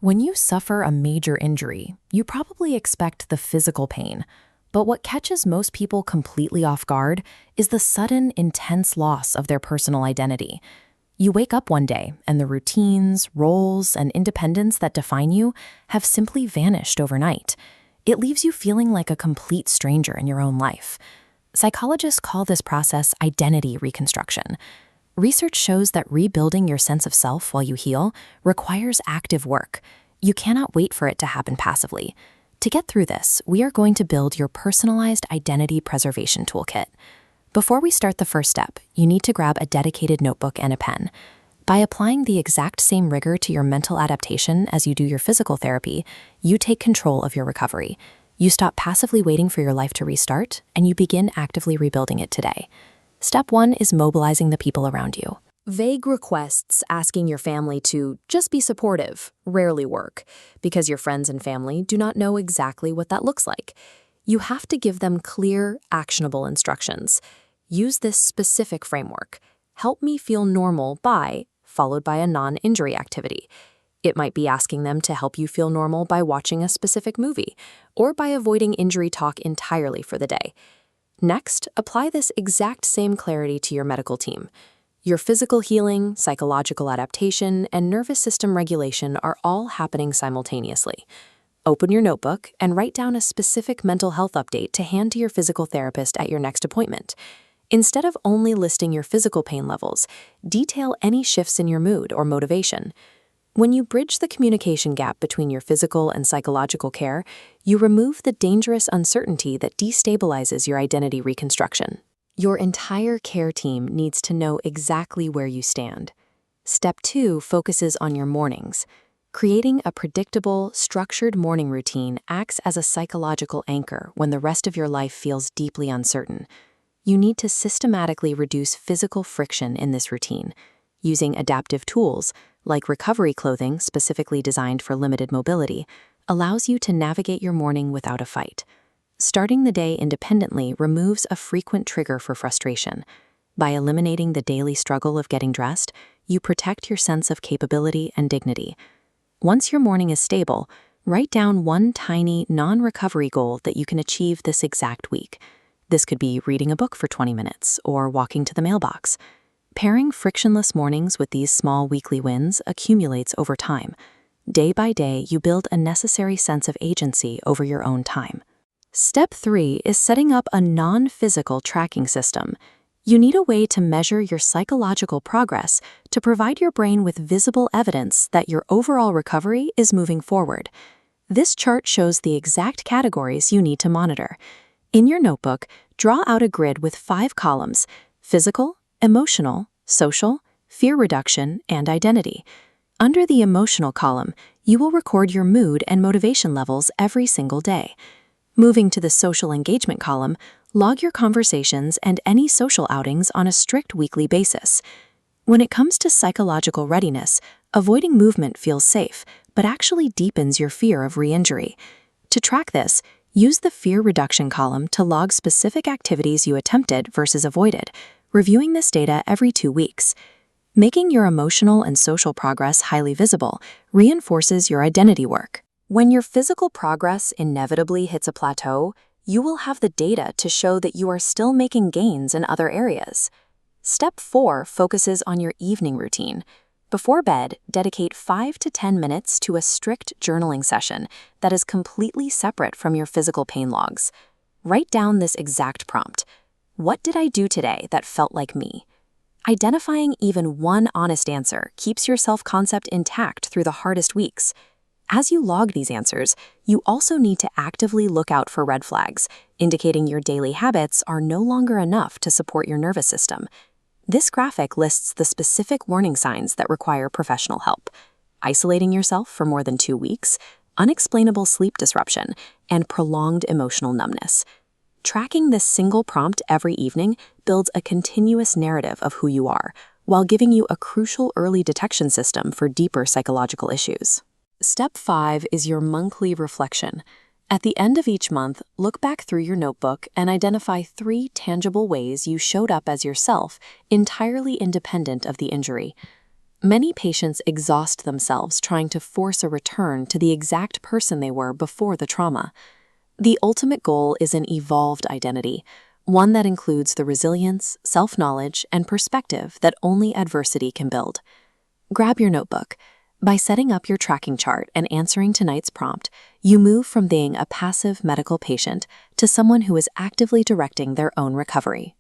When you suffer a major injury, you probably expect the physical pain. But what catches most people completely off guard is the sudden, intense loss of their personal identity. You wake up one day, and the routines, roles, and independence that define you have simply vanished overnight. It leaves you feeling like a complete stranger in your own life. Psychologists call this process identity reconstruction. Research shows that rebuilding your sense of self while you heal requires active work. You cannot wait for it to happen passively. To get through this, we are going to build your personalized identity preservation toolkit. Before we start the first step, you need to grab a dedicated notebook and a pen. By applying the exact same rigor to your mental adaptation as you do your physical therapy, you take control of your recovery. You stop passively waiting for your life to restart, and you begin actively rebuilding it today. Step 1 is mobilizing the people around you. Vague requests asking your family to just be supportive rarely work, because your friends and family do not know exactly what that looks like. You have to give them clear, actionable instructions. Use this specific framework. Help me feel normal by, followed by a non-injury activity. It might be asking them to help you feel normal by watching a specific movie, or by avoiding injury talk entirely for the day. Next, apply this exact same clarity to your medical team. Your physical healing, psychological adaptation, and nervous system regulation are all happening simultaneously. Open your notebook and write down a specific mental health update to hand to your physical therapist at your next appointment. Instead of only listing your physical pain levels, detail any shifts in your mood or motivation. When you bridge the communication gap between your physical and psychological care, you remove the dangerous uncertainty that destabilizes your identity reconstruction. Your entire care team needs to know exactly where you stand. Step 2 focuses on your mornings. Creating a predictable, structured morning routine acts as a psychological anchor when the rest of your life feels deeply uncertain. You need to systematically reduce physical friction in this routine. Using adaptive tools, like recovery clothing specifically designed for limited mobility, allows you to navigate your morning without a fight. Starting the day independently removes a frequent trigger for frustration. By eliminating the daily struggle of getting dressed, you protect your sense of capability and dignity. Once your morning is stable, write down one tiny, non-recovery goal that you can achieve this exact week. This could be reading a book for 20 minutes or walking to the mailbox. Pairing frictionless mornings with these small weekly wins accumulates over time. Day by day, you build a necessary sense of agency over your own time. Step 3 is setting up a non-physical tracking system. You need a way to measure your psychological progress to provide your brain with visible evidence that your overall recovery is moving forward. This chart shows the exact categories you need to monitor. In your notebook, draw out a grid with 5 columns: physical, emotional, social, fear reduction, and identity. Under the emotional column, you will record your mood and motivation levels every single day. Moving to the social engagement column, log your conversations and any social outings on a strict weekly basis. When it comes to psychological readiness, avoiding movement feels safe, but actually deepens your fear of re-injury. To track this, use the fear reduction column to log specific activities you attempted versus avoided, reviewing this data every 2 weeks. Making your emotional and social progress highly visible reinforces your identity work. When your physical progress inevitably hits a plateau, you will have the data to show that you are still making gains in other areas. Step 4 focuses on your evening routine. Before bed, dedicate 5 to 10 minutes to a strict journaling session that is completely separate from your physical pain logs. Write down this exact prompt: what did I do today that felt like me? Identifying even one honest answer keeps your self-concept intact through the hardest weeks. As you log these answers, you also need to actively look out for red flags, indicating your daily habits are no longer enough to support your nervous system. This graphic lists the specific warning signs that require professional help: isolating yourself for more than 2 weeks, unexplainable sleep disruption, and prolonged emotional numbness. Tracking this single prompt every evening builds a continuous narrative of who you are, while giving you a crucial early detection system for deeper psychological issues. Step 5 is your monthly reflection. At the end of each month, look back through your notebook and identify 3 tangible ways you showed up as yourself, entirely independent of the injury. Many patients exhaust themselves trying to force a return to the exact person they were before the trauma. The ultimate goal is an evolved identity, one that includes the resilience, self-knowledge, and perspective that only adversity can build. Grab your notebook. By setting up your tracking chart and answering tonight's prompt, you move from being a passive medical patient to someone who is actively directing their own recovery.